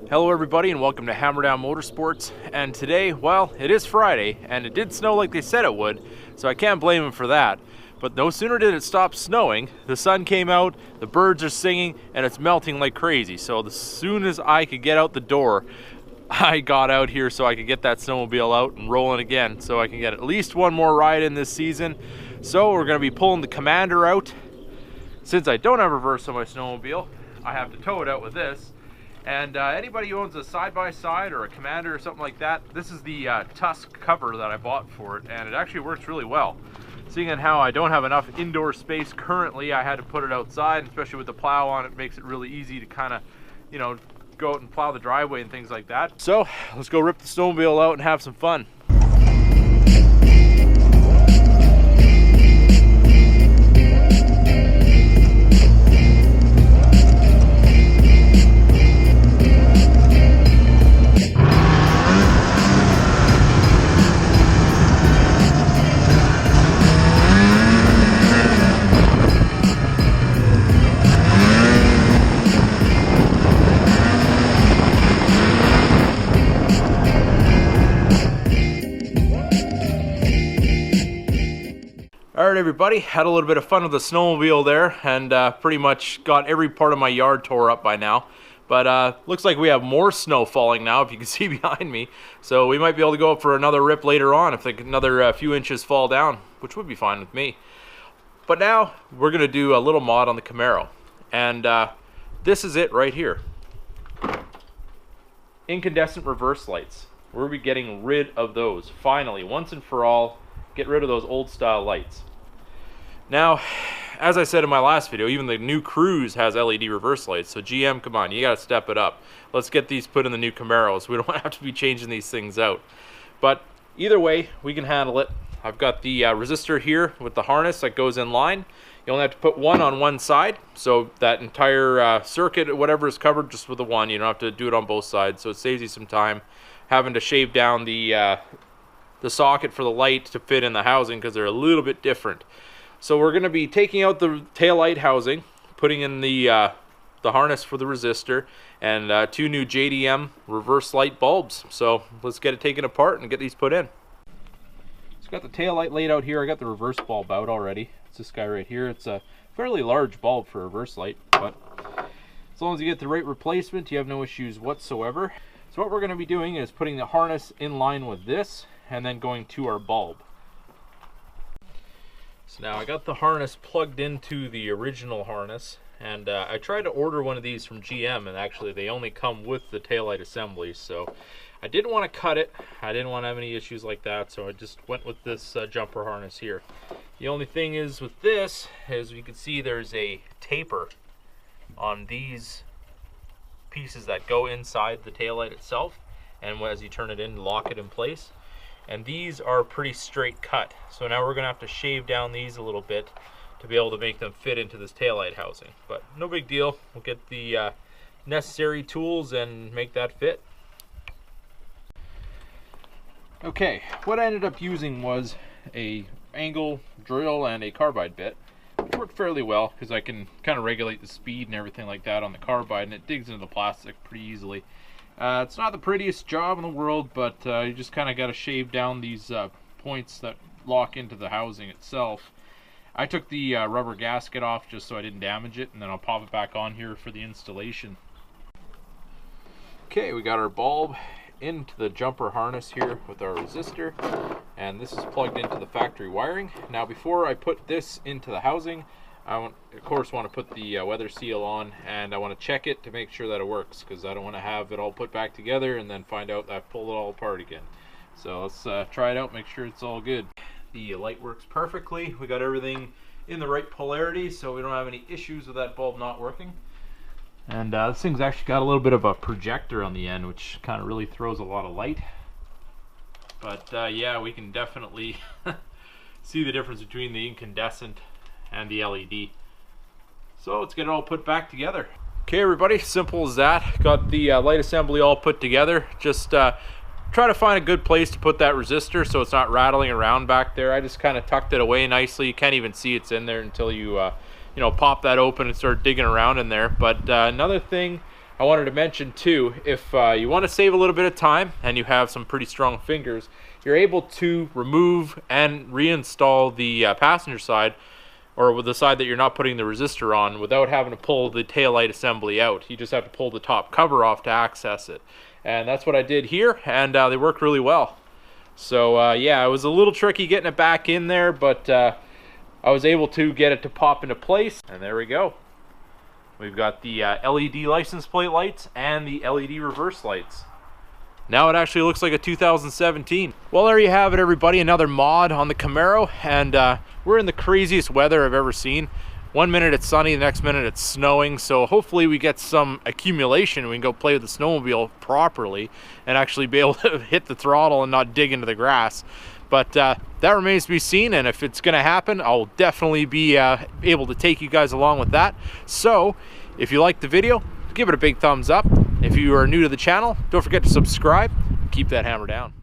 Hello everybody and welcome to Hammerdown Motorsports, and today, well, it is Friday and it did snow like they said it would, so I can't blame them for that. But no sooner did it stop snowing, the sun came out, the birds are singing, and it's melting like crazy. So as soon as I could get out the door, I got out here so I could get that snowmobile out and rolling again, so I can get at least one more ride in this season. So we're going to be pulling the Commander out. Since I don't have reverse on my snowmobile, I have to tow it out with this. And anybody who owns a side-by-side or a Commander or something like that, this is the Tusk cover that I bought for it, and it actually works really well. Seeing as how I don't have enough indoor space currently, I had to put it outside, especially with the plow on it makes it really easy to kind of, you know, go out and plow the driveway and things like that. So let's go rip the snowmobile out and have some fun. Alright everybody, had a little bit of fun with the snowmobile there, and pretty much got every part of my yard tore up by now. But looks like we have more snow falling now, if you can see behind me. So we might be able to go up for another rip later on if another few inches fall down, which would be fine with me. But now we're going to do a little mod on the Camaro. And this is it right here. Incandescent reverse lights. We'll be getting rid of those. Finally, once and for all, get rid of those old style lights. Now, as I said in my last video, even the new Cruise has LED reverse lights, so GM, come on, you gotta step it up. Let's get these put in the new Camaros. We don't have to be changing these things out. But either way, we can handle it. I've got the resistor here with the harness that goes in line. You only have to put one on one side, so that entire circuit, whatever is covered, just with the one. You don't have to do it on both sides, so it saves you some time having to shave down the socket for the light to fit in the housing because they're a little bit different. So we're going to be taking out the tail light housing, putting in the harness for the resistor, and two new JDM reverse light bulbs. So let's get it taken apart and get these put in. So got the tail light laid out here. I got the reverse bulb out already. It's this guy right here. It's a fairly large bulb for a reverse light, but as long as you get the right replacement, you have no issues whatsoever. So what we're going to be doing is putting the harness in line with this and then going to our bulb. So now I got the harness plugged into the original harness, and I tried to order one of these from GM, and actually they only come with the taillight assembly, so I didn't want to cut it. I didn't want to have any issues like that, so I just went with this jumper harness here. The only thing is with this, as you can see, there's a taper on these pieces that go inside the taillight itself, and as you turn it in, lock it in place. And these are pretty straight cut, so now we're going to have to shave down these a little bit to be able to make them fit into this taillight housing. But no big deal, we'll get the necessary tools and make that fit. Okay, what I ended up using was a angle drill and a carbide bit, which worked fairly well because I can kind of regulate the speed and everything like that on the carbide, and it digs into the plastic pretty easily. It's not the prettiest job in the world, but you just kind of got to shave down these points that lock into the housing itself. I took the rubber gasket off just so I didn't damage it, and then I'll pop it back on here for the installation. Okay, we got our bulb into the jumper harness here with our resistor, and this is plugged into the factory wiring. Now before I put this into the housing, I of course want to put the weather seal on, and I want to check it to make sure that it works, because I don't want to have it all put back together and then find out that I've pulled it all apart again. So let's try it out, make sure it's all good. The light works perfectly. We got everything in the right polarity, so we don't have any issues with that bulb not working. And this thing's actually got a little bit of a projector on the end, which kind of really throws a lot of light. But yeah, we can definitely see the difference between the incandescent and the LED. So let's get it all put back together. Okay everybody, simple as that. Got the light assembly all put together. Just try to find a good place to put that resistor so it's not rattling around back there. I just kind of tucked it away nicely. You can't even see it's in there until you you know, pop that open and start digging around in there. But another thing I wanted to mention too, if you want to save a little bit of time and you have some pretty strong fingers, you're able to remove and reinstall the passenger side, or with the side that you're not putting the resistor on, without having to pull the taillight assembly out. You just have to pull the top cover off to access it. And that's what I did here, and they worked really well. So yeah, it was a little tricky getting it back in there, but I was able to get it to pop into place, and there we go. We've got the LED license plate lights and the LED reverse lights. Now it actually looks like a 2017. Well, there you have it, everybody. Another mod on the Camaro, and we're in the craziest weather I've ever seen. One minute it's sunny, the next minute it's snowing, so hopefully we get some accumulation. We can go play with the snowmobile properly and actually be able to hit the throttle and not dig into the grass. But that remains to be seen, and if it's going to happen, I'll definitely be able to take you guys along with that. So if you liked the video, give it a big thumbs up. If you are new to the channel, don't forget to subscribe. Keep that hammer down.